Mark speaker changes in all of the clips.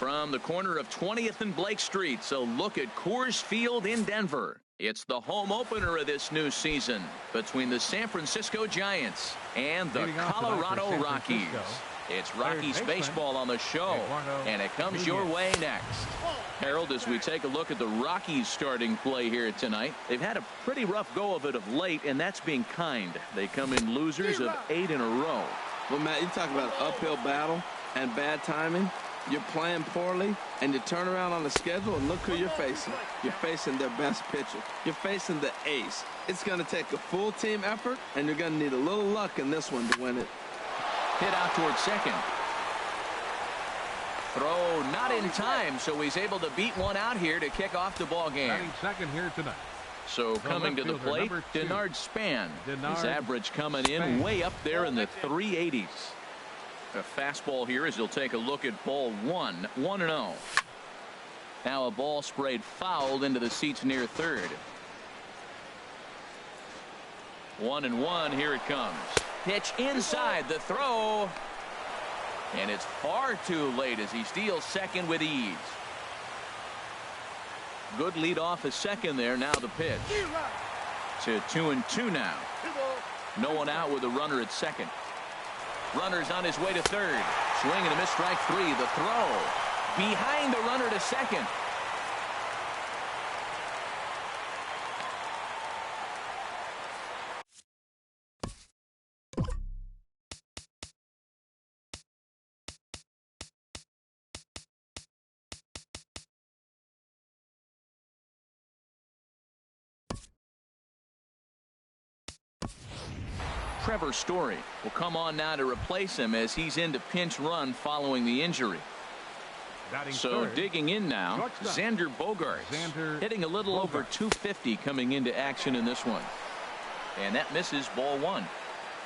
Speaker 1: From the corner of 20th and Blake Street, so look at Coors Field in Denver. It's the home opener of this new season between the San Francisco Giants and the Colorado Rockies. It's Rockies baseball on the show, and it comes your way next. Harold, as we take a look at the Rockies starting play here tonight, they've had a pretty rough go of it of late, and that's being kind. They come in losers of 8 in a row.
Speaker 2: Well, Matt, you talk about an uphill battle and bad timing. You're playing poorly, and you turn around on the schedule, and look who you're facing. You're facing their best pitcher. You're facing the ace. It's going to take a full team effort, and you're going to need a little luck in this one to win it.
Speaker 1: Hit out towards second. Throw not in time, so he's able to beat one out here to kick off the ball game.
Speaker 3: Second here tonight.
Speaker 1: So coming to the plate, Denard Span. His average coming in way up there in the 380s. A fastball here as he'll take a look at ball 1, 1-0. Now a ball sprayed fouled into the seats near third. 1-1, here it comes. Pitch inside, the throw. And it's far too late as he steals second with ease. Good lead off at second there. Now the pitch. To 2-2 now. No one out with a runner at second. Runner's on his way to third. Swing and a miss, strike 3. The throw. Behind the runner to second. Trevor Story will come on now to replace him as he's into pinch run following the injury. So digging in now, Xander Bogaerts hitting a little over 250 coming into action in this one. And that misses ball 1.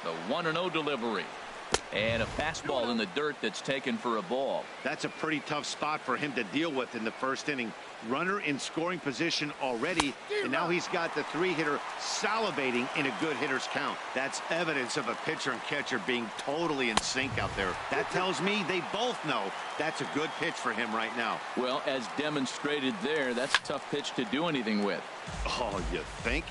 Speaker 1: The 1-0 delivery. And a fastball in the dirt that's taken for a ball.
Speaker 4: That's a pretty tough spot for him to deal with in the first inning. Runner in scoring position already, and now he's got the 3-hitter salivating in a good hitter's count. That's evidence of a pitcher and catcher being totally in sync out there. That tells me they both know that's a good pitch for him right now.
Speaker 1: Well, as demonstrated there, that's a tough pitch to do anything with.
Speaker 4: Oh, you think?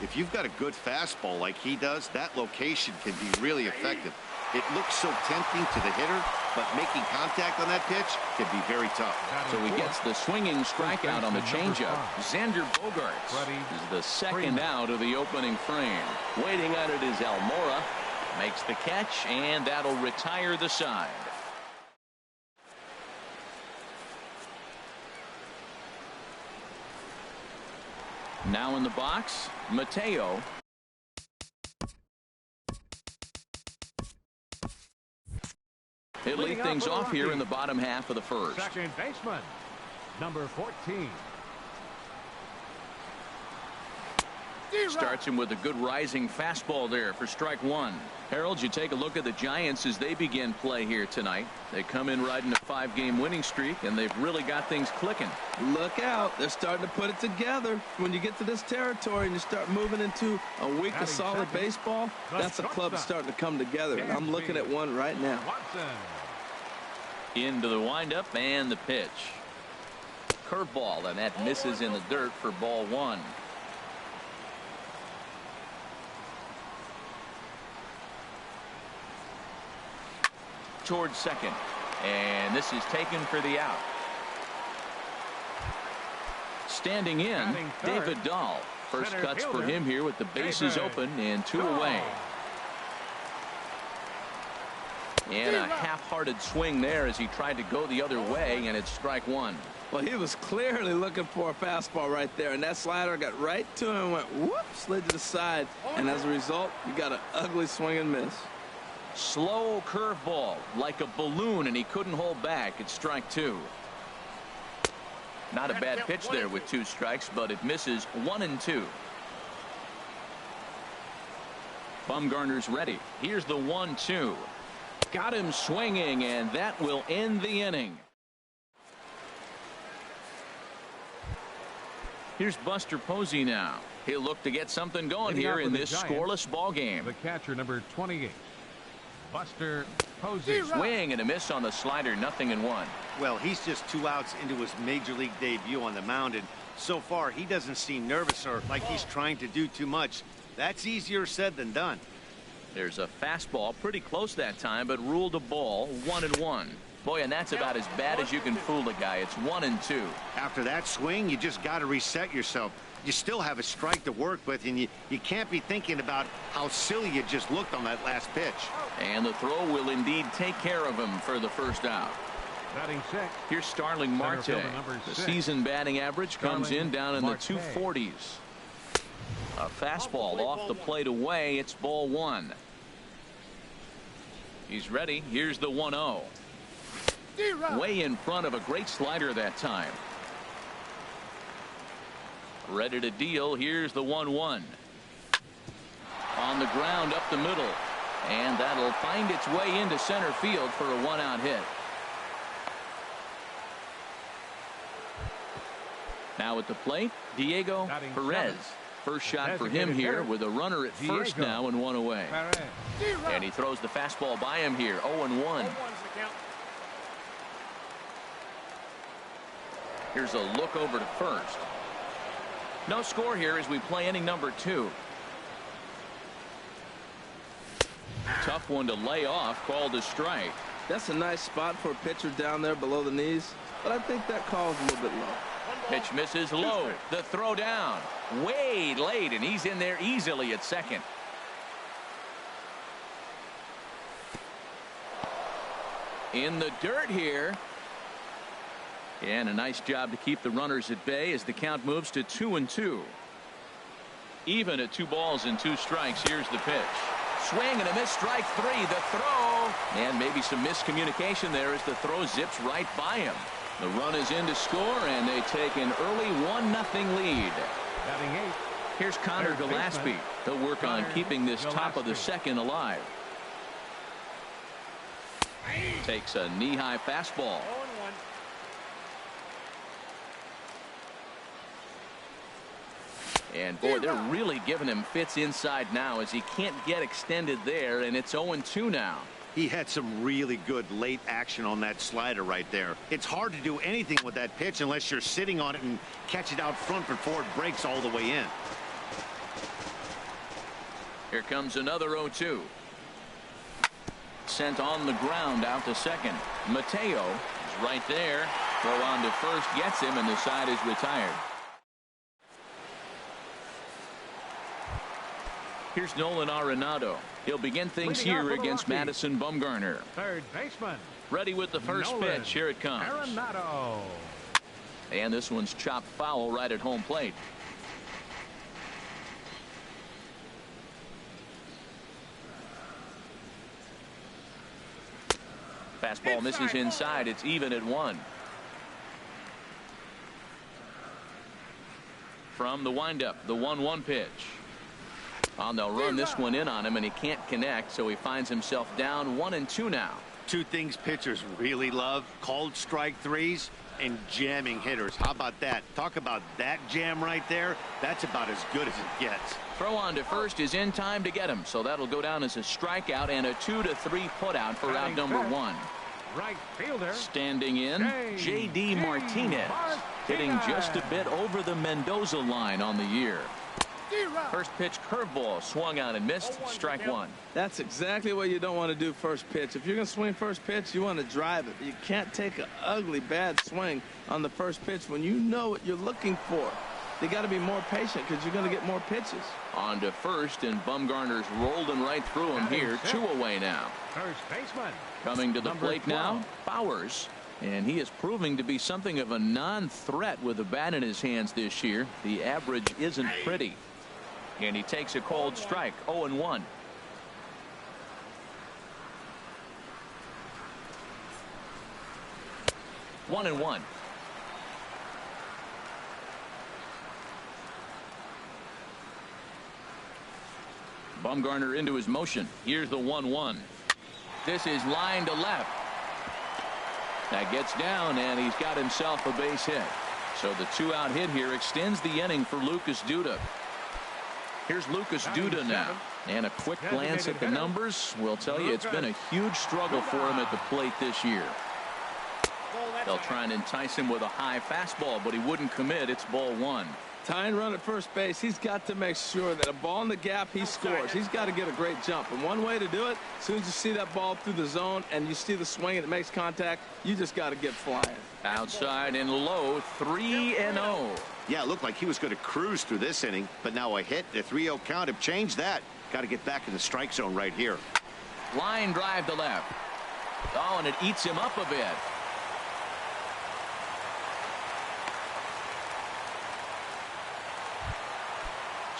Speaker 4: If you've got a good fastball like he does, that location can be really effective. It looks so tempting to the hitter, but making contact on that pitch can be very tough.
Speaker 1: So he gets the swinging strikeout on the changeup. Xander Bogaerts is the second out of the opening frame. Waiting on it is Almora. Makes the catch, and that'll retire the side. Now in the box, Mateo. He'll lead things off here in the bottom half of the first.
Speaker 3: Second baseman, number 14.
Speaker 1: Starts him with a good rising fastball there for strike 1. Harold, you take a look at the Giants as they begin play here tonight. They come in riding a 5-game winning streak, and they've really got things clicking.
Speaker 2: Look out. They're starting to put it together. When you get to this territory and you start moving into a week of solid baseball, that's a club that's starting to come together. And I'm looking at one right now.
Speaker 1: Into the windup and the pitch. Curveball, and that misses in the dirt for ball 1. Towards second, and this is taken for the out. Standing in, David Dahl. First cuts for him here with the bases open and 2 away. And a half-hearted swing there as he tried to go the other way, and it's strike 1.
Speaker 2: Well, he was clearly looking for a fastball right there, and that slider got right to him and went whoop, slid to the side, and as a result, you got an ugly swing and miss.
Speaker 1: Slow curveball like a balloon, and he couldn't hold back. It's strike 2. Not a bad pitch there with 2 strikes, but it misses 1-2. Bumgarner's ready. Here's the 1-2. Got him swinging, and that will end the inning. Here's Buster Posey now. He'll look to get something going here in this scoreless ball game.
Speaker 3: The catcher, number 28. Buster Posey.
Speaker 1: Swing and a miss on the slider, 0-1.
Speaker 4: Well, he's just 2 outs into his major league debut on the mound, and so far he doesn't seem nervous or like he's trying to do too much. That's easier said than done.
Speaker 1: There's a fastball pretty close that time, but ruled a ball, 1-1. Boy, and that's about as bad as you can fool a guy. It's 1-2.
Speaker 4: After that swing, you just got to reset yourself. You still have a strike to work with, and you can't be thinking about how silly you just looked on that last pitch.
Speaker 1: And the throw will indeed take care of him for the first out.
Speaker 3: Batting sixth.
Speaker 1: Here's Starling Marte.
Speaker 3: Center fielder number
Speaker 1: The
Speaker 3: 6.
Speaker 1: season batting average comes in down in the
Speaker 3: Marte.
Speaker 1: 240s. A fastball off the plate away. It's ball 1. He's ready. Here's the 1-0. Way in front of a great slider that time. Ready to deal. Here's the 1-1. On the ground up the middle. And that'll find its way into center field for a 1-out hit. Now at the plate, Diego
Speaker 3: Batting
Speaker 1: Perez.
Speaker 3: seventh.
Speaker 1: First shot for him
Speaker 3: Designated
Speaker 1: here
Speaker 3: hitter,
Speaker 1: with a runner at first
Speaker 3: Diego
Speaker 1: now and 1 away.
Speaker 3: Perez.
Speaker 1: And he throws the fastball by him here. 0-1. Here's a look over to first. No score here as we play inning number 2. Tough one to lay off, called a strike.
Speaker 2: That's a nice spot for a pitcher down there below the knees, but I think that call's a little bit low.
Speaker 1: Pitch misses low. The throw down. Way late, and he's in there easily at second. In the dirt here. And a nice job to keep the runners at bay as the count moves to 2-2. Even at 2 balls and 2 strikes. Here's the pitch. Swing and a miss, strike 3. The throw. And maybe some miscommunication there as the throw zips right by him. The run is in to score, and they take an early 1-0 lead.
Speaker 3: Batting eighth.
Speaker 1: Here's Connor
Speaker 3: Third
Speaker 1: Gillespie.
Speaker 3: baseman.
Speaker 1: He'll work on
Speaker 3: Connor
Speaker 1: keeping this top of the
Speaker 3: Gillespie.
Speaker 1: second alive. Takes a knee-high fastball. And boy, they're really giving him fits inside now as he can't get extended there, and it's 0-2 now.
Speaker 4: He had some really good late action on that slider right there. It's hard to do anything with that pitch unless you're sitting on it and catch it out front before it breaks all the way in.
Speaker 1: Here comes another 0-2. Sent on the ground out to second. Mateo is right there. Throw on to first, gets him, and the side is retired. Here's Nolan Arenado. He'll begin things
Speaker 3: Leading off
Speaker 1: here
Speaker 3: for the
Speaker 1: against
Speaker 3: Rockies.
Speaker 1: Madison Bumgarner.
Speaker 3: Third baseman.
Speaker 1: Ready with the first
Speaker 3: Nolan
Speaker 1: pitch. Here it comes.
Speaker 3: Arenado.
Speaker 1: And this one's chopped foul right at home plate. Fastball misses inside. It's even at 1. From the windup, the 1-1 pitch. Oh, they'll run this one in on him, and he can't connect, so he finds himself down 1-2 now.
Speaker 4: 2 things pitchers really love: called strike 3s and jamming hitters. How about that? Talk about that jam right there. That's about as good as it gets.
Speaker 1: Throw on to first is in time to get him, so that'll go down as a strikeout and a 2-3 putout for out number 1.
Speaker 3: Right fielder.
Speaker 1: Standing in, J.D. Martinez, hitting just a bit over the Mendoza line on the year. First pitch curveball swung out and missed. Strike 1.
Speaker 2: That's exactly what you don't want to do first pitch. If you're going to swing first pitch, you want to drive it. You can't take an ugly, bad swing on the first pitch when you know what you're looking for. You got to be more patient because you're going to get more pitches.
Speaker 1: On to first, and Bumgarner's rolling right through him here. 2 away now.
Speaker 3: First baseman.
Speaker 1: Coming to the
Speaker 3: Number
Speaker 1: plate
Speaker 3: 12.
Speaker 1: now, Bowers. And he is proving to be something of a non-threat with a bat in his hands this year. The average isn't pretty. And he takes a cold strike. 0-1. One and one. Bumgarner into his motion. Here's the 1-1. This is line to left. That gets down, and he's got himself a base hit. So the 2-out hit here extends the inning for Lucas Duda. Here's Lucas Duda now. And a quick glance at the numbers will tell you it's been a huge struggle for him at the plate this year. They'll try and entice him with a high fastball, but he wouldn't commit. It's ball one.
Speaker 2: Tying run at first base, he's got to make sure that a ball in the gap, he scores. He's got to get a great jump. And one way to do it, as soon as you see that ball through the zone and you see the swing and it makes contact, you just got to get flying.
Speaker 1: Outside and low, 3-0.
Speaker 4: Yeah, it looked like he was going to cruise through this inning, but now a hit, the 3-0 count have changed that. Got to get back in the strike zone right here.
Speaker 1: Line drive to left. Oh, and it eats him up a bit.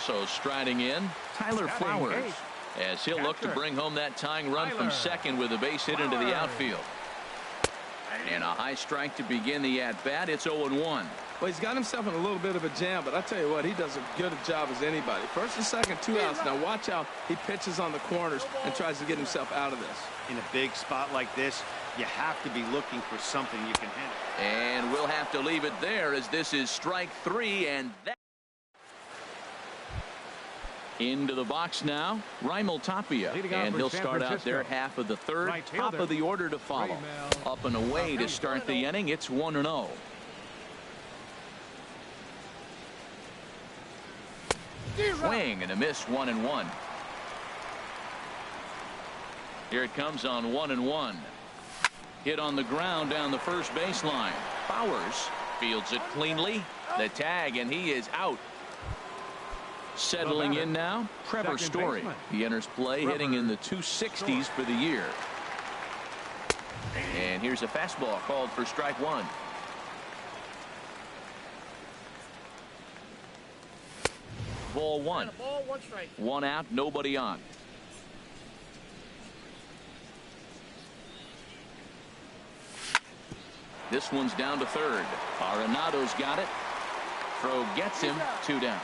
Speaker 1: So striding in, Tyler Flowers, as he'll look to bring home that tying run from second with a base hit into the outfield. And a high strike to begin the at-bat. It's 0-1.
Speaker 2: Well, he's got himself in a little bit of a jam, but I tell you what, he does as good a job as anybody. First and second, 2 outs. Now watch how he pitches on the corners and tries to get himself out of this.
Speaker 4: In a big spot like this, you have to be looking for something you can handle.
Speaker 1: And we'll have to leave it there, as this is strike 3, and that. Into the box now, Raimel Tapia, and he'll start out there half of the third, top of the order to follow. Up and away to start the inning. It's 1-0. Swing and a miss, 1-1. Here it comes on 1-1. Hit on the ground down the first baseline. Bowers fields it cleanly. The tag, and he is out. Settling in now, Trevor Story. He enters play hitting in the 260s for the year. And here's a fastball called for strike one. Ball one. One out, nobody on. This one's down to third. Arenado's got it. Throw gets him, 2 down.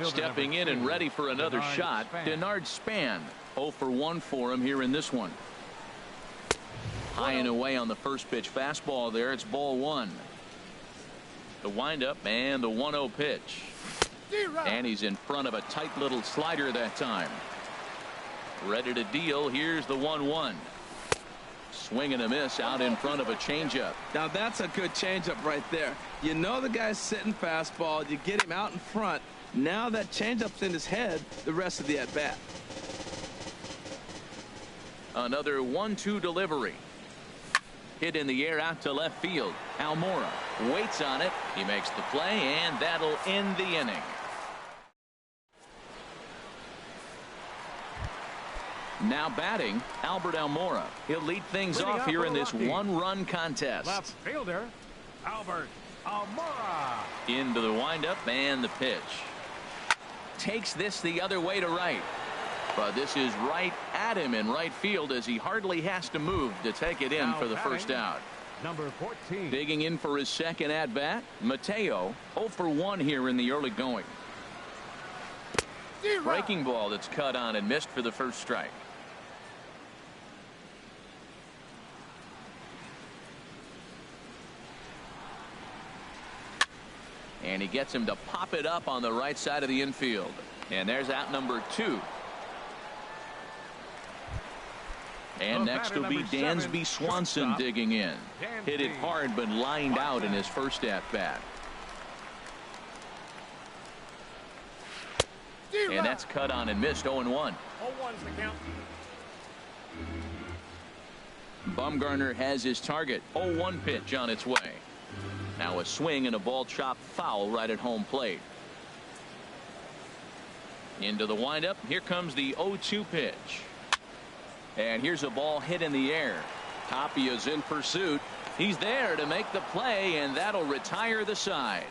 Speaker 1: Stepping in and ready for another shot, Denard Span. 0 for 1 for him here in this one. High and away on the first pitch fastball there. It's ball one. The windup and the 1-0 pitch. And he's in front of a tight little slider that time. Ready to deal. Here's the 1-1. Swing and a miss out in front of a changeup.
Speaker 2: Now that's a good changeup right there. You know the guy's sitting fastball. You get him out in front. Now that changeup's in his head the rest of the at-bat.
Speaker 1: Another 1-2 delivery. Hit in the air out to left field. Almora waits on it. He makes the play, and that'll end the inning. Now batting, Albert Almora. He'll lead things off here in this one-run contest.
Speaker 3: Left fielder, Albert Almora.
Speaker 1: Into the windup and the pitch. Takes this the other way to right. But this is right at him in right field, as he hardly has to move to take it in for the first out.
Speaker 3: Number 14.
Speaker 1: Digging in for his second at-bat, Mateo. 0 for 1 here in the early going. Breaking ball that's cut on and missed for the first strike. And he gets him to pop it up on the right side of the infield. And there's out number 2. And next will be Dansby Swanson digging in. Hit it hard, but lined out in his first at-bat. And that's cut on and missed, 0-1.
Speaker 3: 0-1's the count.
Speaker 1: Bumgarner has his target. 0-1 pitch on its way. Now a swing and a ball chopped foul right at home plate. Into the windup. Here comes the 0-2 pitch. And here's a ball hit in the air. Tapia's in pursuit. He's there to make the play, and that'll retire the side.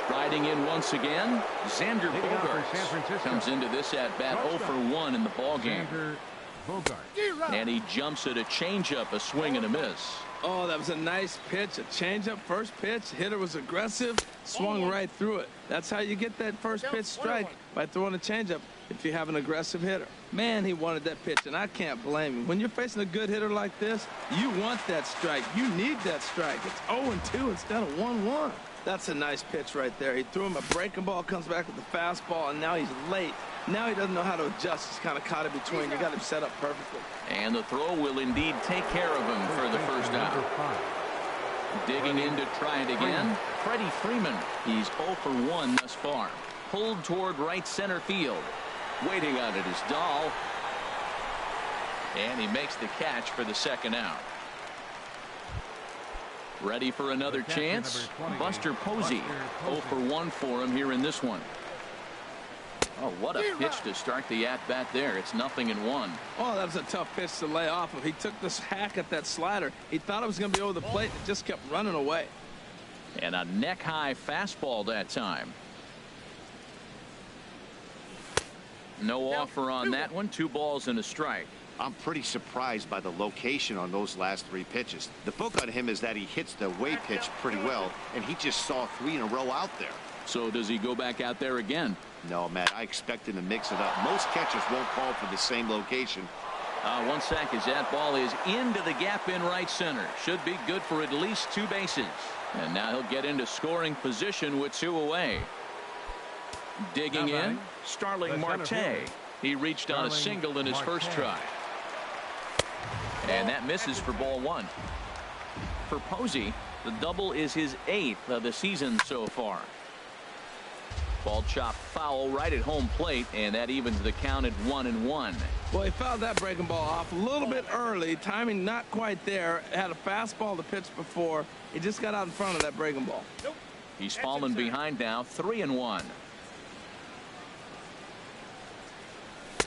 Speaker 1: Riding in once again, Xander Bogaerts comes into this at bat 0 for 1 in the ball game. And he jumps at a changeup, a swing and a miss.
Speaker 2: Oh, that was a nice pitch, a changeup, first pitch. Hitter was aggressive, swung right through it. That's how you get that first pitch strike, by throwing a changeup if you have an aggressive hitter. Man, he wanted that pitch, and I can't blame him. When you're facing a good hitter like this, you want that strike. You need that strike. It's 0-2 instead of 1-1. That's a nice pitch right there. He threw him a breaking ball, comes back with the fastball, and now he's late. Now he doesn't know how to adjust. He's kind of caught in between. You got him set up perfectly.
Speaker 1: And the throw will indeed take care of him for the first out. Digging in to try it again, Freddie Freeman. He's 0 for 1 thus far. Pulled toward right center field. Waiting on it is Dahl. And he makes the catch for the second out. Ready for another chance? Buster Posey. 0 for 1 for him here in this one. Oh, what a pitch to start the at-bat there. It's 0-1.
Speaker 2: Oh, that was a tough pitch to lay off of. He took this hack at that slider. He thought it was going to be over the plate. It just kept running away.
Speaker 1: And a neck-high fastball that time. No offer on that one. 2 balls and a strike.
Speaker 4: I'm pretty surprised by the location on those last 3 pitches. The book on him is that he hits the away pitch pretty well, and he just saw 3 in a row out there.
Speaker 1: So does he go back out there again?
Speaker 4: No, Matt, I expect him to mix it up. Most catchers won't call for the same location.
Speaker 1: One sack as that ball is into the gap in right center. Should be good for at least 2 bases. And now he'll get into scoring position with 2 away. Digging in, Starling Marte. He reached on a single in his first try. And that misses for ball 1. For Posey, the double is his 8th of the season so far. Ball chopped foul right at home plate, and that evens the count at 1-1.
Speaker 2: Well, he fouled that breaking ball off a little bit early. Timing not quite there. Had a fastball to pitch before. He just got out in front of that breaking ball.
Speaker 1: He's fallen behind now, 3-1.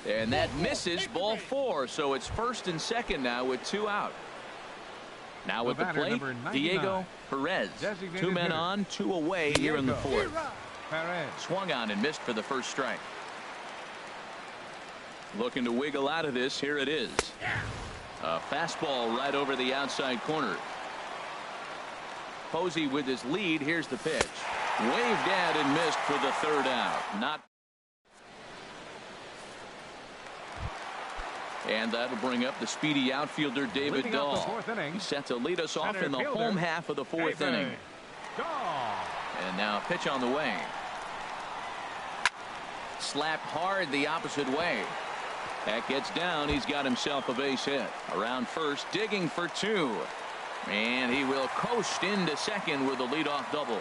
Speaker 1: And that misses, ball 4. So it's first and second now with 2 out. Now with the plate, Diego Perez. 2 men on, 2 away here in the 4th. Swung on and missed for the first strike. Looking to wiggle out of this. Here it is. A fastball right over the outside corner. Posey with his lead. Here's the pitch. Waved at and missed for the 3rd out. Not. And that'll bring up the speedy outfielder David Dahl. He's set to lead us off in the home half of the 4th inning. And now a pitch on the way. Slapped hard the opposite way. That gets down. He's got himself a base hit. Around first, digging for 2. And he will coast into second with a leadoff double.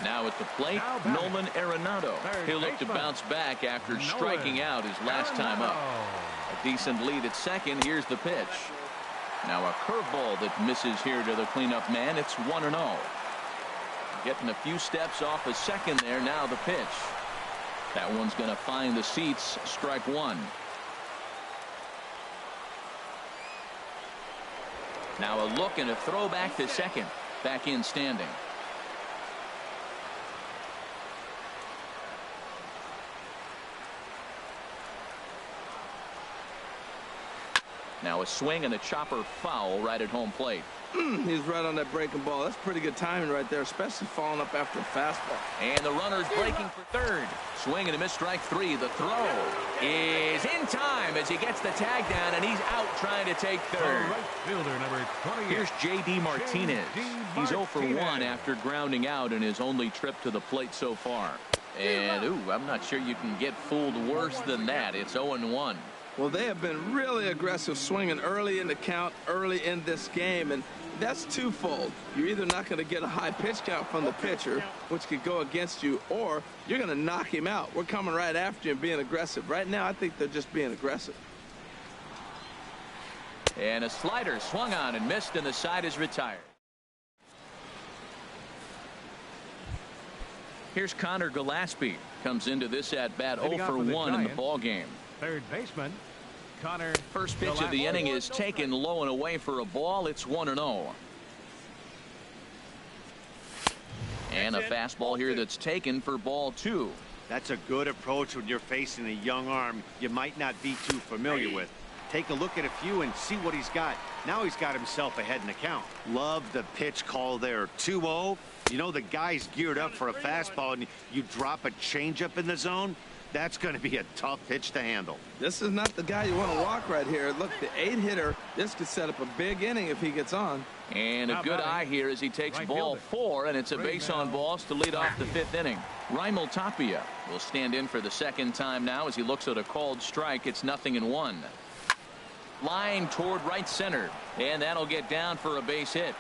Speaker 1: Now at the plate, Nolan Arenado. He'll look to bounce back after striking out his last time up. A decent lead at second. Here's the pitch. Now a curveball that misses here to the cleanup man. It's 1-0. Getting a few steps off a second there. Now the pitch. That one's going to find the seats. Strike 1. Now a look and a throw back to second. Back in standing. Now a swing and a chopper foul right at home plate.
Speaker 2: He's right on that breaking ball. That's pretty good timing right there, especially falling up after a fastball.
Speaker 1: And the runner's breaking for 3rd. Swing and a miss, strike 3. The throw is in time as he gets the tag down, and he's out trying to take 3rd.
Speaker 3: Right fielder, number 28.
Speaker 1: Here's J.D. Martinez. He's 0 for 1 after grounding out in his only trip to the plate so far. And, I'm not sure you can get fooled worse than that. It's 0-1.
Speaker 2: Well, they have been really aggressive swinging early in the count, early in this game, and that's twofold. You're either not going to get a high pitch count from the pitcher, which could go against you, or you're going to knock him out. We're coming right after you and being aggressive. Right now, I think they're just being aggressive.
Speaker 1: And a slider swung on and missed, and the side is retired. Here's Connor Gillespie. Comes into this at-bat 0 for 1 in the ball game.
Speaker 3: 3rd baseman, Connor.
Speaker 1: First pitch of the inning is taken low and away for a ball. It's 1-0. And a fastball here that's taken for ball 2.
Speaker 4: That's a good approach when you're facing a young arm you might not be too familiar with. Take a look at a few and see what he's got. Now he's got himself ahead in the count. Love the pitch call there. 2-0. You know the guy's geared up for a fastball, and you drop a changeup in the zone. That's going to be a tough pitch to handle.
Speaker 2: This is not the guy you want to walk right here. Look, the 8-hitter, this could set up a big inning if he gets on.
Speaker 1: And a good eye here as he takes ball 4, and it's a base on balls to lead off the 5th inning. Raimel Tapia will stand in for the second time now as he looks at a called strike. It's 0-1. Line toward right center, and that'll get down for a base hit.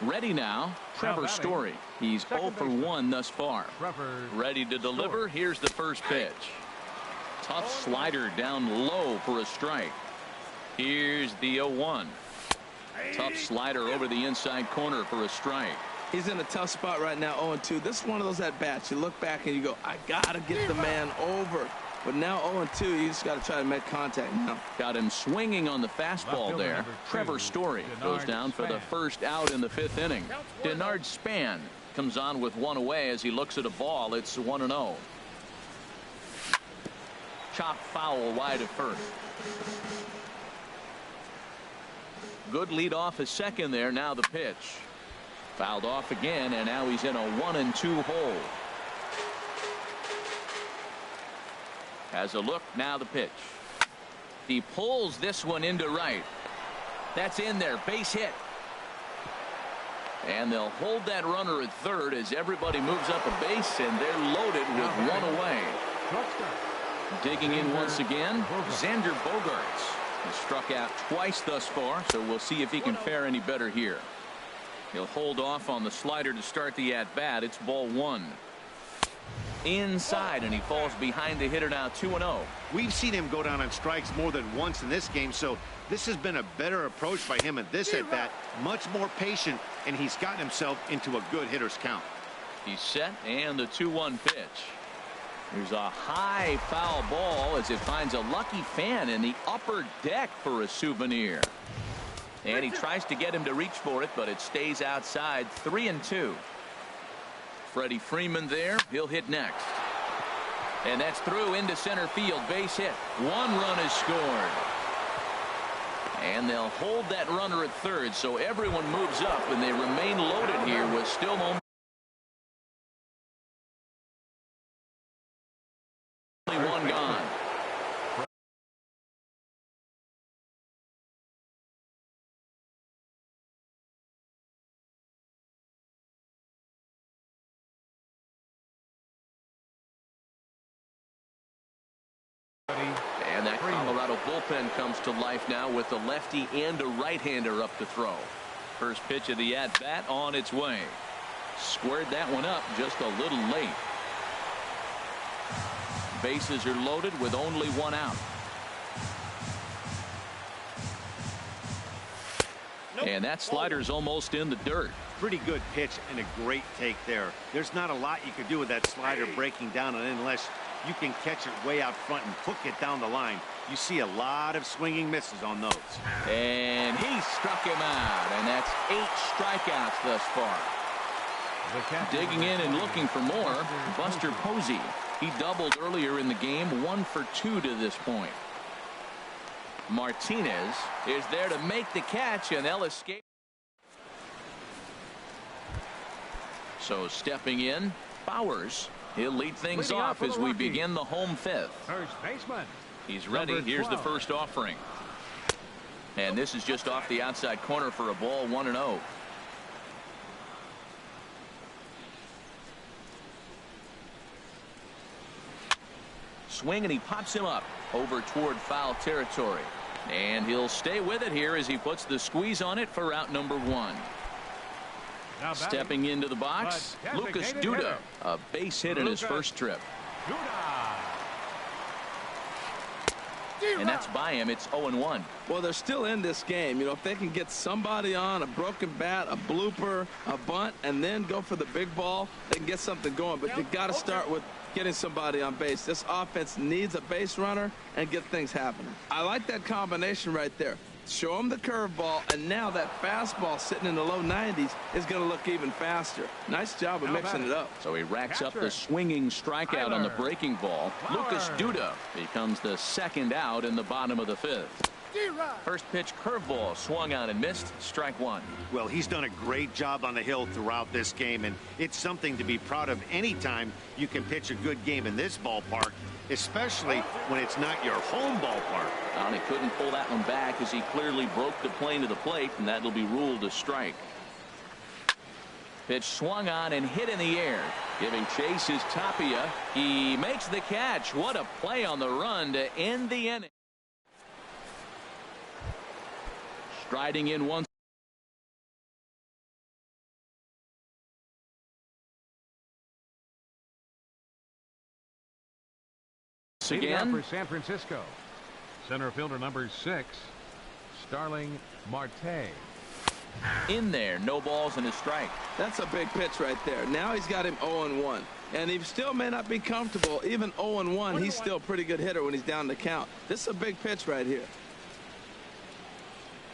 Speaker 1: Ready now, Trevor Story. He's 0 for 1 thus far. Ready to deliver. Here's the first pitch. Tough slider down low for a strike. Here's the 0-1. Tough slider over the inside corner for a strike.
Speaker 2: He's in a tough spot right now, 0-2. This is one of those at-bats. You look back and you go, I got to get the man over. But now 0-2, you just got to try to make contact now.
Speaker 1: Got him swinging on the fastball there. Trevor Story goes down for the first out in the 5th inning. Denard Span comes on with 1 away as he looks at a ball. It's 1-0. Chop foul wide of first. Good lead off a second there. Now the pitch. Fouled off again, and now he's in a 1-2 hole. Has a look. Now the pitch. He pulls this one into right. That's in there. Base hit. And they'll hold that runner at third as everybody moves up a base, and they're loaded with 1 away. Digging in once again, Xander Bogaerts. He's struck out twice thus far, so we'll see if he can fare any better here. He'll hold off on the slider to start the at-bat. It's ball 1. Inside, and he falls behind the hitter now. 2-0.
Speaker 4: We've seen him go down on strikes more than once in this game, so this has been a better approach by him at this at-bat. Much more patient, and he's gotten himself into a good hitter's count.
Speaker 1: He's set, and the 2-1 pitch. There's a high foul ball as it finds a lucky fan in the upper deck for a souvenir. And he tries to get him to reach for it, but it stays outside. 3-2. Freddie Freeman there. He'll hit next. And that's through into center field. Base hit. 1 run is scored. And they'll hold that runner at third, so everyone moves up, and they remain loaded here with still only 1 gone. And that Colorado bullpen comes to life now with a lefty and a right-hander up to throw. First pitch of the at-bat on its way. Squared that one up just a little late. Bases are loaded with only 1 out. And that slider's almost in the dirt.
Speaker 4: Pretty good pitch and a great take there. There's not a lot you could do with that slider breaking down, and unless you can catch it way out front and hook it down the line, you see a lot of swinging misses on those.
Speaker 1: And he struck him out, and that's 8 strikeouts thus far. Digging in and looking for more, Buster Posey. He doubled earlier in the game, 1 for 2 to this point. Martinez is there to make the catch, and they'll escape. So stepping in, Bowers. He'll lead things off as we begin the home 5th.
Speaker 3: First baseman.
Speaker 1: He's ready. Here's the first offering. And this is just off the outside corner for a ball. 1-0. Swing, and he pops him up over toward foul territory. And he'll stay with it here as he puts the squeeze on it for out number 1. Stepping into the box, Lucas Duda, a base hit in his first trip. And that's by him. It's 0-1.
Speaker 2: Well, they're still in this game. You know, if they can get somebody on, a broken bat, a blooper, a bunt, and then go for the big ball, they can get something going. But you got to start with getting somebody on base. This offense needs a base runner and get things happening. I like that combination right there. Show him the curveball, and now that fastball sitting in the low 90s is going to look even faster. Nice job of mixing it up.
Speaker 1: So he racks up the swinging strikeout on the breaking ball. Lucas Duda becomes the second out in the bottom of the 5th. First pitch curveball swung on and missed. Strike 1.
Speaker 4: Well, he's done a great job on the hill throughout this game, and it's something to be proud of anytime you can pitch a good game in this ballpark. especially when it's not your home ballpark.
Speaker 1: Well, he couldn't pull that one back as he clearly broke the plane to the plate, and that'll be ruled a strike. Pitch swung on and hit in the air. Giving chase is Tapia. He makes the catch. What a play on the run to end the inning. Striding in once again.
Speaker 3: For San Francisco, center fielder number 6, Starling Marte.
Speaker 1: In there, no balls and a strike.
Speaker 2: That's a big pitch right there. Now he's got him 0-1. And he still may not be comfortable. Even 0-1, he's still a pretty good hitter when he's down the count. This is a big pitch right here.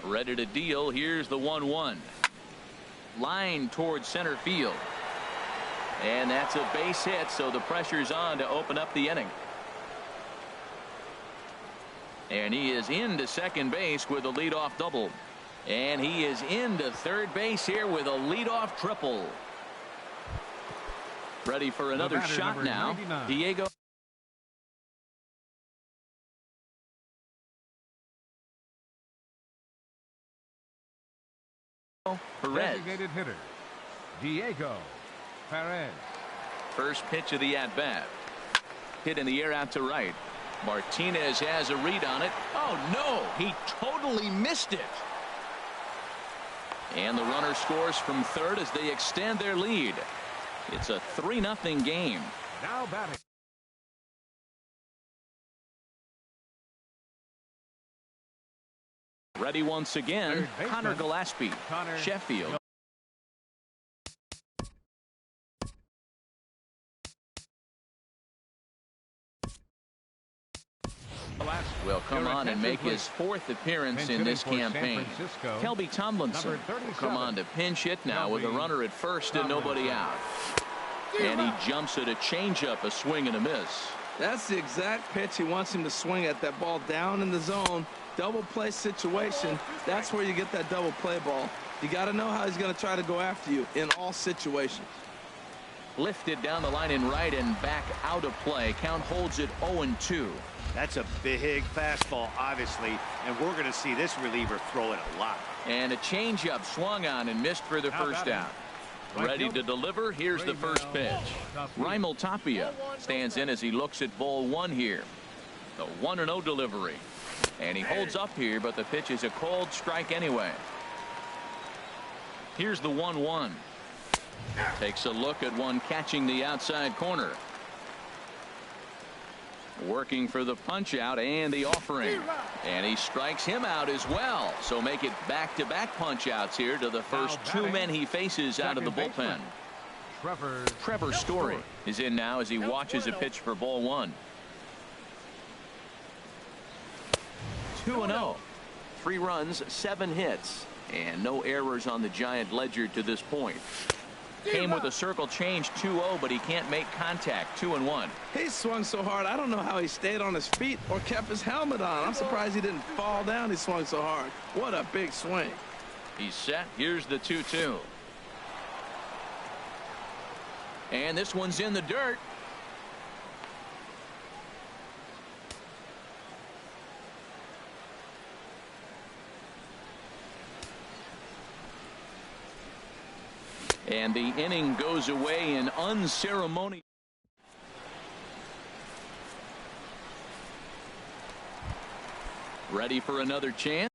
Speaker 1: Ready to deal. Here's the 1-1. Line towards center field. And that's a base hit, so the pressure's on to open up the inning. And he is into second base with a leadoff double. And he is into third base here with a leadoff triple. Ready for another shot now. 99. Diego. Perez.
Speaker 3: Designated hitter, Diego Perez.
Speaker 1: First pitch of the at-bat. Hit in the air out to right. Martinez has a read on it. Oh, no, he totally missed it. And the runner scores from third as they extend their lead. It's a 3-0 game.
Speaker 3: Now batting.
Speaker 1: Ready once again, Connor Gillespie, Sheffield. Will come on and make his 4th appearance in this campaign. Kelby Tomlinson will come on to pinch hit now with a runner at first and nobody out. And he jumps at a changeup, a swing and a miss.
Speaker 2: That's the exact pitch he wants him to swing at. That ball down in the zone, double play situation. That's where you get that double play ball. You got to know how he's going to try to go after you in all situations.
Speaker 1: Lifted down the line in right and back out of play. Count holds it 0-2.
Speaker 4: That's a big fastball, obviously, and we're going to see this reliever throw it a lot.
Speaker 1: And a changeup swung on and missed for the first out. Ready to deliver. Here's the first pitch. Raimel Tapia stands in as he looks at ball 1 here. The 1-0 delivery. And he holds up here, but the pitch is a cold strike anyway. Here's the 1-1. Takes a look at one catching the outside corner. Working for the punch out and the offering. And he strikes him out as well. So make it back-to-back punch outs here to the first 2 men he faces out of the bullpen. Trevor Story is in now as he watches a pitch for ball 1. 2-0. 3 runs, 7 hits, and no errors on the Giant ledger to this point. Came with a circle change 2-0, but he can't make contact. 2-1.
Speaker 2: He swung so hard, I don't know how he stayed on his feet or kept his helmet on. I'm surprised he didn't fall down. He swung so hard. What a big swing.
Speaker 1: He's set. Here's the 2-2. And this one's in the dirt. And the inning goes away in unceremonious. Ready for another chance.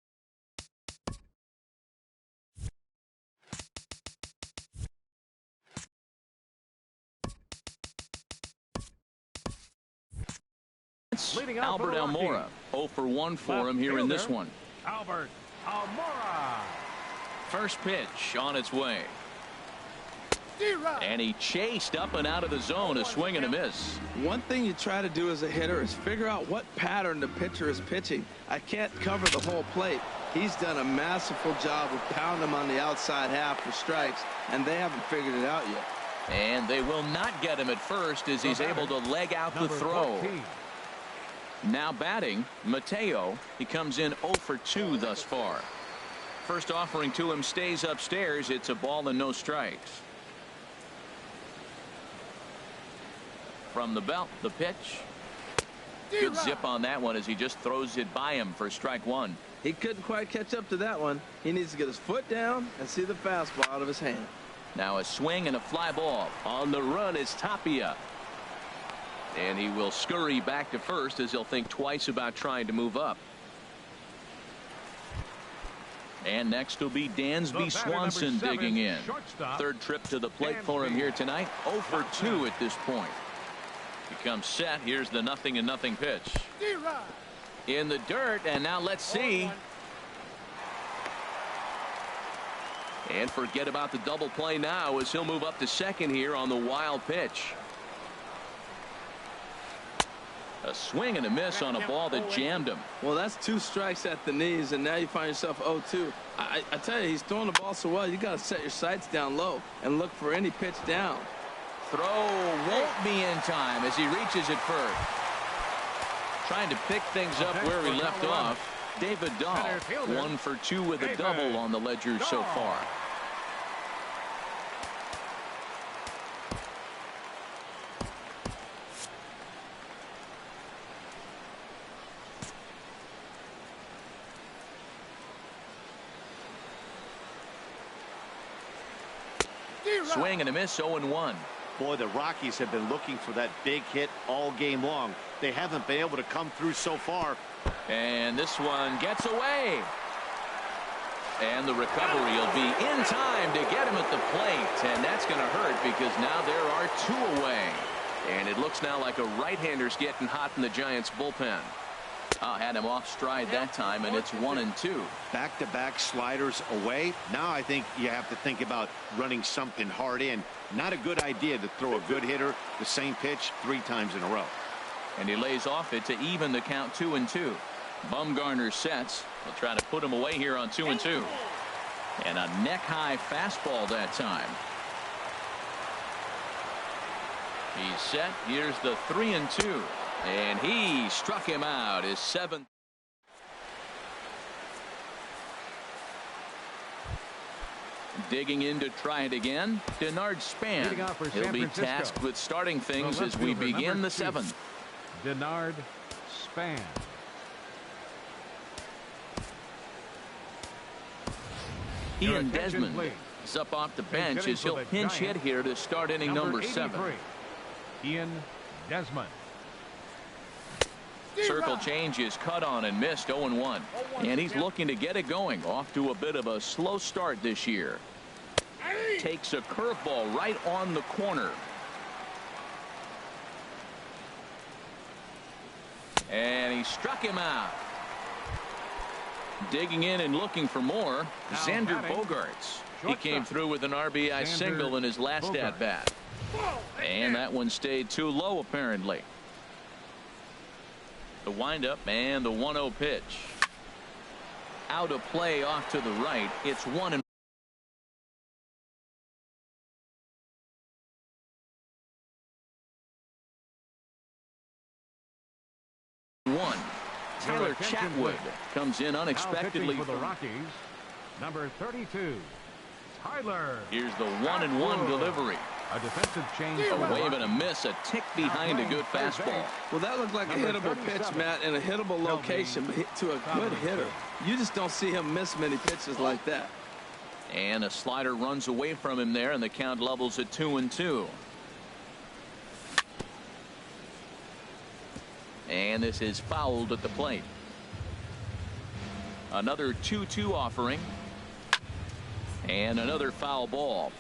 Speaker 1: Albert Almora. 0 for 1 for him here in this one.
Speaker 3: Albert Almora.
Speaker 1: First pitch on its way. And he chased up and out of the zone, a swing and a miss.
Speaker 2: One thing you try to do as a hitter is figure out what pattern the pitcher is pitching. I can't cover the whole plate. He's done a masterful job of pounding him on the outside half for strikes, and they haven't figured it out yet.
Speaker 1: And they will not get him at first as he's able to leg out the throw.
Speaker 3: 14.
Speaker 1: Now batting, Mateo. He comes in 0 for 2 thus far. First offering to him stays upstairs. It's a ball and no strikes. From the belt, the pitch. Good zip on that one as he just throws it by him for strike one.
Speaker 2: He couldn't quite catch up to that one. He needs to get his foot down and see the fastball out of his hand.
Speaker 1: Now a swing and a fly ball. On the run is Tapia. And he will scurry back to first as he'll think twice about trying to move up. And next will be Dansby Swanson digging in. Third trip to the plate for him here tonight. 0 for 2 at this point. He comes set. Here's the 0-0 pitch. In the dirt, and now let's see. And forget about the double play now as he'll move up to second here on the wild pitch. A swing and a miss on a ball that jammed him.
Speaker 2: Well, that's 2 strikes at the knees, and now you find yourself 0-2. I tell you, he's throwing the ball so well, you got to set your sights down low and look for any pitch down.
Speaker 1: Throw won't be in time as he reaches it first. Trying to pick things up where he left off. David Dahl, 1 for 2 with a double on the ledger so far. Swing and a miss, 0-1.
Speaker 4: Boy, the Rockies have been looking for that big hit all game long. They haven't been able to come through so far.
Speaker 1: And this one gets away. And the recovery will be in time to get him at the plate. And that's going to hurt because now there are 2 away. And it looks now like a right-hander's getting hot in the Giants bullpen. Had him off stride that time, and it's 1-2.
Speaker 4: Back-to-back sliders away. Now I think you have to think about running something hard in. Not a good idea to throw a good hitter the same pitch 3 times in a row.
Speaker 1: And he lays off it to even the count 2-2. Bumgarner sets. He'll try to put him away here on 2-2. And a neck-high fastball that time. He's set. Here's the 3-2. And he struck him out. His 7th. Digging in to try it again, Denard Span. He'll be tasked with starting things as we begin the 7th.
Speaker 3: Denard Span.
Speaker 1: Ian Desmond is up off the bench as he'll pinch hit here to start inning number 7.
Speaker 3: Ian Desmond.
Speaker 1: Circle change is cut on and missed, 0-1. And he's looking to get it going. Off to a bit of a slow start this year. Takes a curveball right on the corner. And he struck him out. Digging in and looking for more, Xander Bogaerts. He came through with an RBI single in his last at-bat. And that one stayed too low, apparently. The windup and the 1-0 pitch. Out of play off to the right. It's 1-1. Tyler Chatwood comes in unexpectedly
Speaker 3: for the Rockies. Number 32, Tyler.
Speaker 1: Here's the 1-1 delivery.
Speaker 3: A defensive change.
Speaker 1: A wave and a miss, a tick behind a good fastball.
Speaker 2: Well, that looked like a hittable pitch, Matt, in a hittable location to a good hitter. You just don't see him miss many pitches like that.
Speaker 1: And a slider runs away from him there, and the count levels at 2-2. And this is fouled at the plate. Another 2-2 offering. And another foul ball.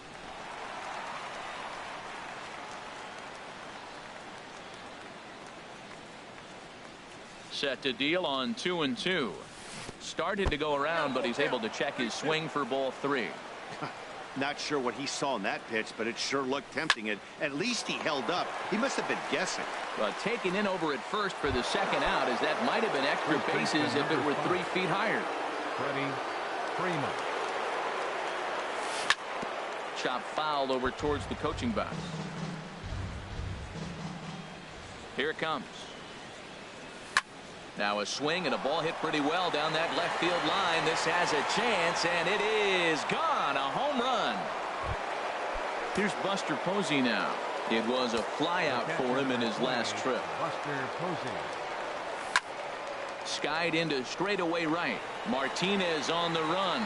Speaker 1: Set to deal on 2-2. Started to go around, but he's able to check his swing for ball 3.
Speaker 4: Not sure what he saw in that pitch, but it sure looked tempting. At least he held up. He must have been guessing.
Speaker 1: But taken in over at first for the second out, as that might have been extra bases if it were 3 feet higher.
Speaker 3: Freddie Freeman.
Speaker 1: Chop foul over towards the coaching box. Here it comes. Now a swing and a ball hit pretty well down that left field line. This has a chance, and it is gone. A home run. Here's Buster Posey now. It was a fly out for him in his last trip.
Speaker 3: Buster Posey.
Speaker 1: skied into straightaway right. Martinez on the run.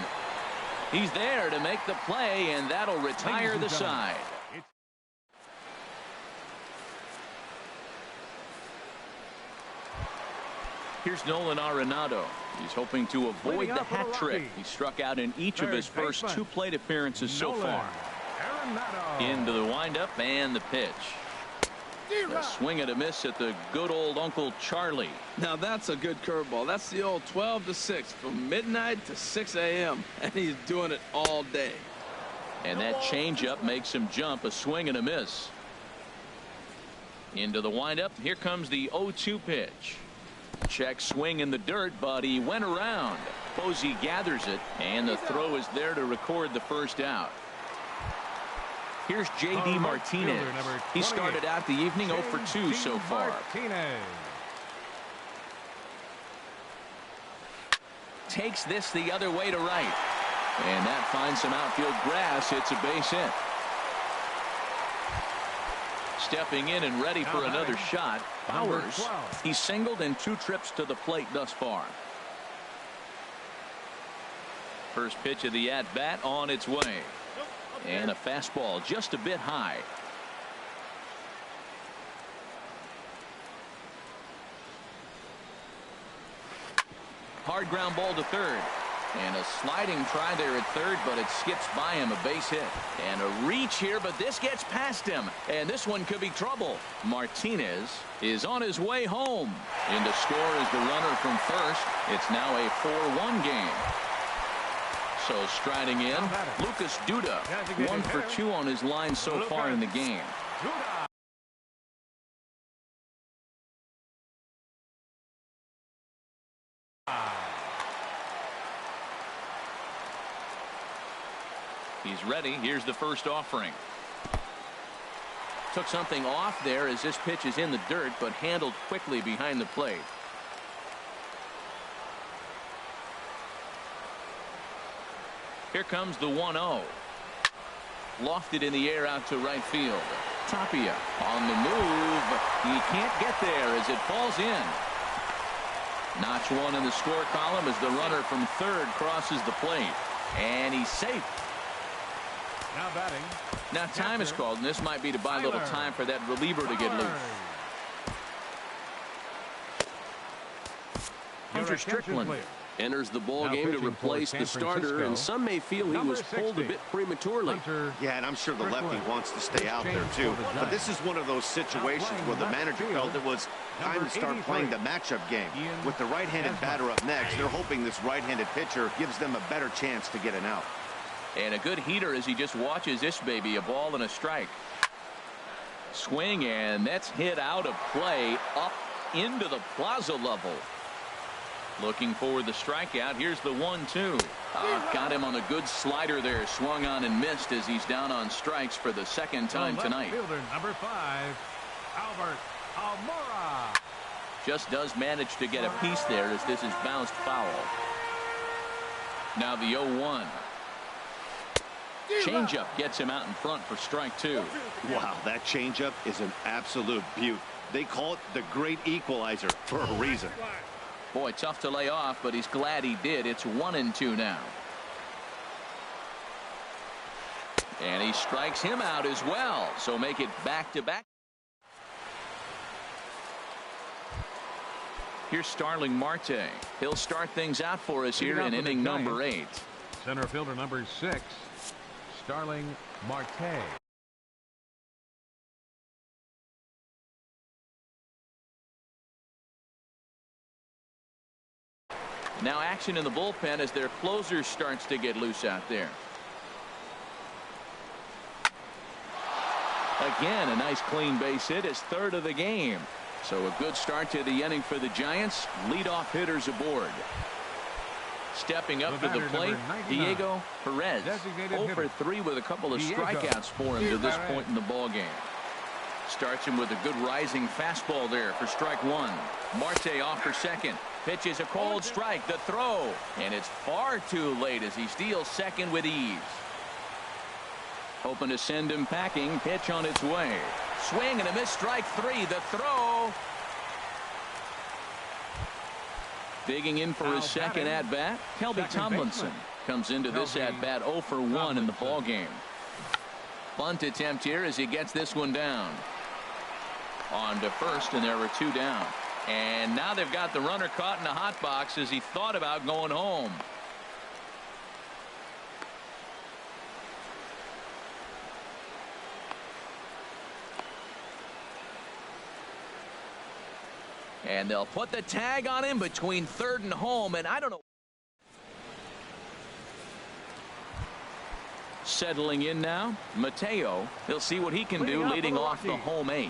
Speaker 1: He's there to make the play, and that'll retire the side. Here's Nolan Arenado. He's hoping to avoid the hat trick. He struck out in each of his first 2 plate appearances so far. Into the windup and the pitch. A swing and a miss at the good old Uncle Charlie.
Speaker 2: Now that's a good curveball. That's the old 12 to 6 from midnight to 6 a.m. and he's doing it all day.
Speaker 1: And that changeup makes him jump. A swing and a miss. Into the windup. Here comes the 0-2 pitch. Check swing in the dirt, but he went around. Posey gathers it, and the throw is there to record the first out. Here's J.D. Martinez. He started out the evening 0 for 2 so far. Takes this the other way to right. And that finds some outfield grass. It's a base hit. Stepping in and ready for another shot. Bowers. He's singled in 2 trips to the plate thus far. First pitch of the at-bat on its way. And a fastball just a bit high. Hard ground ball to third. And a sliding try there at third, but it skips by him. A base hit. And a reach here, but this gets past him. And this one could be trouble. Martinez is on his way home. In to score is the runner from first. It's now a 4-1 game. So striding in, Lucas Duda. 1 for 2 on his line so far in the game. He's ready. Here's the first offering. Took something off there as this pitch is in the dirt, but handled quickly behind the plate. Here comes the 1-0. Lofted in the air out to right field. Tapia on the move. He can't get there as it falls in. Notch 1 in the score column as the runner from third crosses the plate. And he's safe.
Speaker 3: Now batting.
Speaker 1: Now time is called, and this might be to buy a little time for that reliever to get loose. Hunter Strickland enters the ball game to replace the starter, and some may feel he was pulled a bit prematurely.
Speaker 4: Yeah, and I'm sure the lefty wants to stay out there too. But this is one of those situations where the manager felt it was time to start playing the matchup game. With the right-handed batter up next, they're hoping this right-handed pitcher gives them a better chance to get an out.
Speaker 1: And a good heater as he just watches this baby. A ball and a strike. Swing, and that's hit out of play up into the plaza level. Looking for the strikeout. Here's the 1-2. Got him on a good slider there. Swung on and missed as he's down on strikes for the second time tonight.
Speaker 3: Fielder, number 5, Albert Almora.
Speaker 1: Just does manage to get a piece there as this is bounced foul. Now the 0-1. Changeup gets him out in front for strike 2.
Speaker 4: Wow, that changeup is an absolute beaut. They call it the great equalizer for a reason.
Speaker 1: Boy, tough to lay off, but he's glad he did. It's 1-2 now. And he strikes him out as well. So make it back-to-back. Here's Starling Marte. He'll start things out for us here in inning number 8.
Speaker 3: Center fielder number 6, Starling Marte.
Speaker 1: Now action in the bullpen as their closer starts to get loose out there. Again, a nice clean base hit, his third of the game. So a good start to the inning for the Giants. Leadoff hitters aboard. Stepping up to the plate, Diego Perez. 0 for 3 with a couple of strikeouts for him to this point in the ball game. Starts him with a good rising fastball there for strike 1. Marte off for second. Pitches a cold strike. The throw. And it's far too late as he steals second with ease. Hoping to send him packing. Pitch on its way. Swing and a miss. Strike 3. The throw. Digging in for his second at-bat, Kelby Tomlinson comes into this at-bat 0 for 1 in the ball game. Bunt attempt here as he gets this one down. On to first, and there were 2 down. And now they've got the runner caught in the hot box as he thought about going home. And they'll put the tag on him between third and home, and I don't know. Settling in now, Mateo. He'll see what he can do leading off the home 8.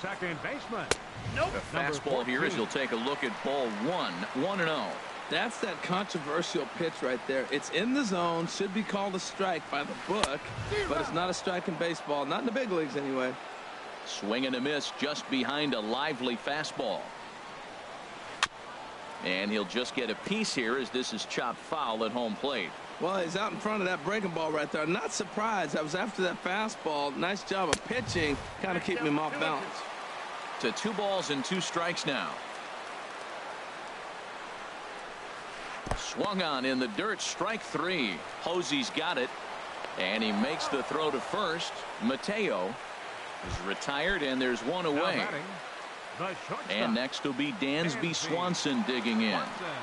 Speaker 3: Second baseman.
Speaker 1: Nope. The fastball here as you'll take a look at ball 1, 1-0.
Speaker 2: That's that controversial pitch right there. It's in the zone, should be called a strike by the book, but it's not a strike in baseball, not in the big leagues anyway.
Speaker 1: Swing and a miss just behind a lively fastball. And he'll just get a piece here as this is chopped foul at home plate.
Speaker 2: Well, he's out in front of that breaking ball right there. I'm not surprised. I was after that fastball. Nice job of pitching, kind of keeping him off balance.
Speaker 1: To 2 balls and 2 strikes now. Swung on in the dirt, strike 3. Posey's got it, and he makes the throw to first. Mateo is retired, and there's 1 away. And next will be Dansby Swanson digging in.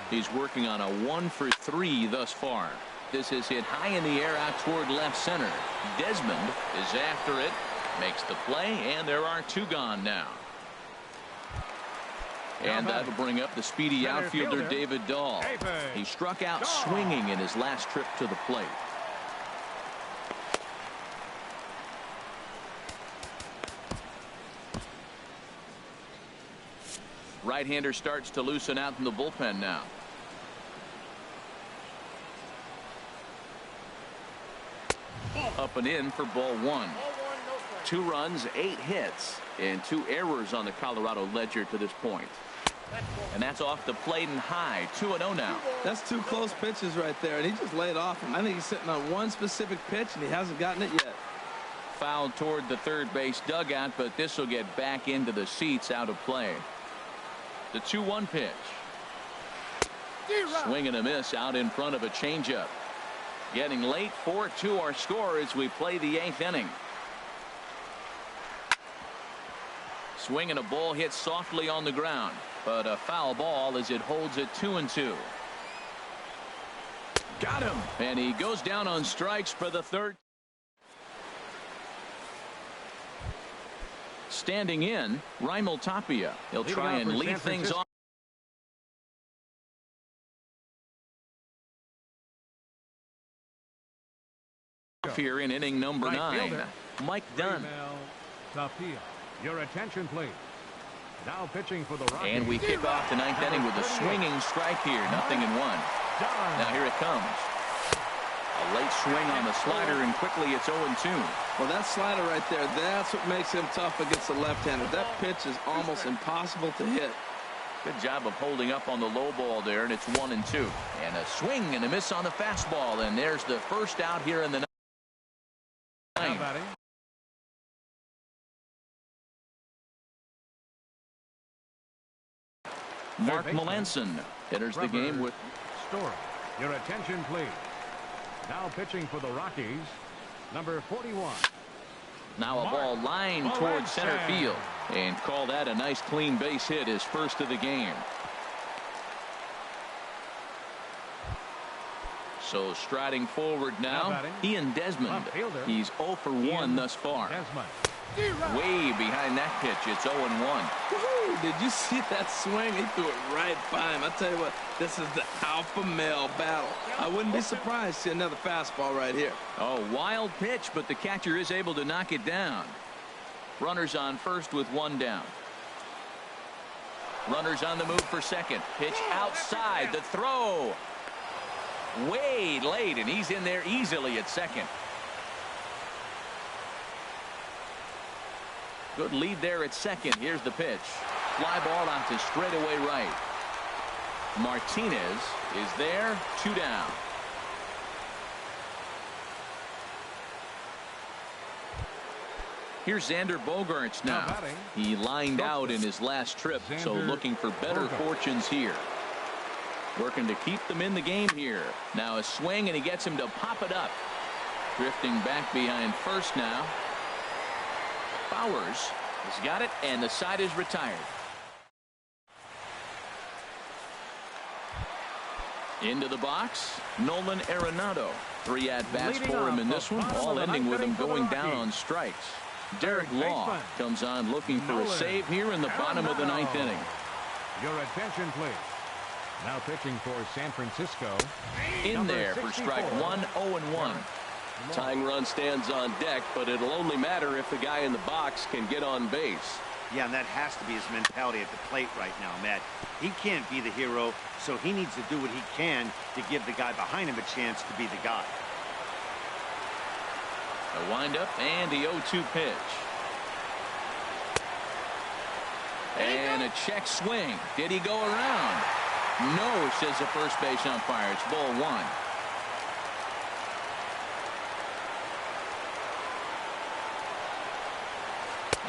Speaker 1: He's working on a 1 for 3 thus far. This is hit high in the air out toward left center. Desmond is after it, makes the play, and there are 2 gone now. And that'll bring up the speedy outfielder David Dahl. He struck out swinging in his last trip to the plate. Right-hander starts to loosen out in the bullpen now. Up and in for ball 1. 2 runs, 8 hits, and 2 errors on the Colorado ledger to this point. And that's off the plate and high. 2-0 now.
Speaker 2: That's 2 close pitches right there, and he just laid off him. I think he's sitting on one specific pitch, and he hasn't gotten it yet.
Speaker 1: Fouled toward the third base dugout, but this will get back into the seats out of play. The 2-1 pitch. Swing and a miss out in front of a changeup. Getting late, 4-2 our score as we play the 8th inning. Swing and a ball hit softly on the ground, but a foul ball as it holds it 2-2. Got him, and he goes down on strikes for the 3rd. Standing in, Raimel Tapia. He'll try and lead things off. Here in inning number 9, Mike Dunn.
Speaker 3: Tapia, your attention please. Now pitching for the Rockies.
Speaker 1: And we kick off the 9th inning with a swinging strike here, 0-1. Now here it comes. A late swing on the slider, and quickly it's 0-2.
Speaker 2: Well, that slider right there, that's what makes him tough against the left-hander. That pitch is almost impossible to hit.
Speaker 1: Good job of holding up on the low ball there, and it's 1-2. And a swing and a miss on the fastball, and there's the first out here in the 9th. Mark Melanson enters the game with
Speaker 3: Story. Your attention please. Now pitching for the Rockies, number 41.
Speaker 1: Now a ball lined towards center field, and call that a nice clean base hit, his first of the game. So striding forward now, Ian Desmond. He's 0 for 1 thus far. Way behind that pitch, it's 0-1.
Speaker 2: Did you see that swing? He threw it right by him. I tell you what, this is the alpha male battle. I wouldn't be surprised to see another fastball right here.
Speaker 1: Oh, wild pitch, but the catcher is able to knock it down. Runners on first with 1 down. Runners on the move for second. Pitch outside, the throw. Way late, and he's in there easily at second. Good lead there at second. Here's the pitch. Fly ball out to straightaway right. Martinez is there, 2 down. Here's Xander Bogaerts now. He lined out in his last trip, so looking for better fortunes here. working to keep them in the game here. Now a swing, and he gets him to pop it up. Drifting back behind first now. Bowers has got it, and the side is retired. Into the box, Nolan Arenado. 3 at-bats for him in this one, all ending with him going down on strikes. Derek Law comes on looking for a save here in the bottom of the 9th inning.
Speaker 3: Your attention, please. Now pitching for San Francisco.
Speaker 1: In there for strike 1, 0-1.
Speaker 5: Tying run stands on deck, but it'll only matter if the guy in the box can get on base.
Speaker 4: Yeah, and that has to be his mentality at the plate right now, Matt. He can't be the hero, so he needs to do what he can to give the guy behind him a chance to be the guy.
Speaker 1: A windup and the 0-2 pitch. And a check swing. Did he go around? No, says the first base umpire. It's ball 1.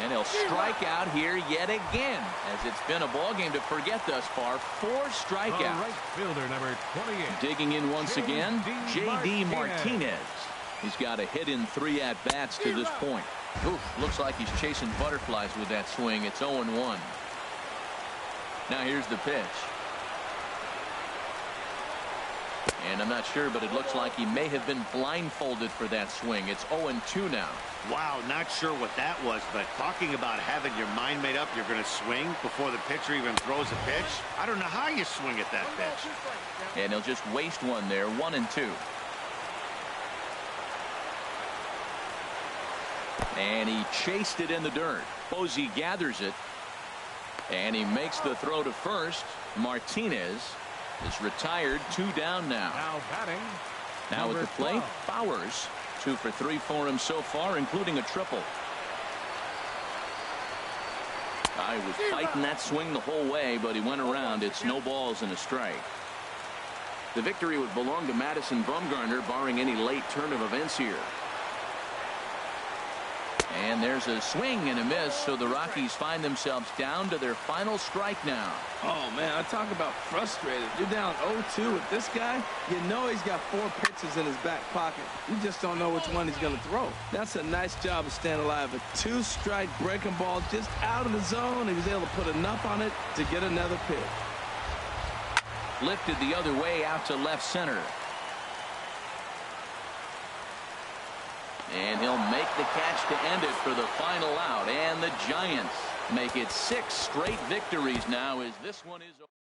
Speaker 1: And he'll strike out here yet again, as it's been a ball game to forget thus far. 4 strikeouts.
Speaker 3: Right fielder number 28.
Speaker 1: Digging in once again, J.D. Martinez. He's got a hit in 3 at-bats to this point. Oof, looks like he's chasing butterflies with that swing. It's 0-1. Now here's the pitch. And I'm not sure, but it looks like he may have been blindfolded for that swing. It's 0-2 now.
Speaker 4: Wow, not sure what that was, but talking about having your mind made up you're going to swing before the pitcher even throws a pitch. I don't know how you swing at that pitch.
Speaker 1: And he'll just waste one there, 1-2. And he chased it in the dirt. Posey gathers it. And he makes the throw to first. Martinez is retired. 2 down now.
Speaker 3: Now batting.
Speaker 1: Now at the plate, Bowers. 2 for 3 for him so far, including a triple. I was fighting that swing the whole way, but he went around. It's no balls and a strike. The victory would belong to Madison Bumgarner, barring any late turn of events here. And there's a swing and a miss, so the Rockies find themselves down to their final strike now.
Speaker 2: Oh, man, I talk about frustrated. You're down 0-2 with this guy. You know he's got 4 pitches in his back pocket. You just don't know which one he's going to throw. That's a nice job of staying alive. A 2-strike breaking ball just out of the zone. He was able to put enough on it to get another pitch.
Speaker 1: Lifted the other way out to left center. And he'll make the catch to end it for the final out. And the Giants make it 6 straight victories now as this one is over.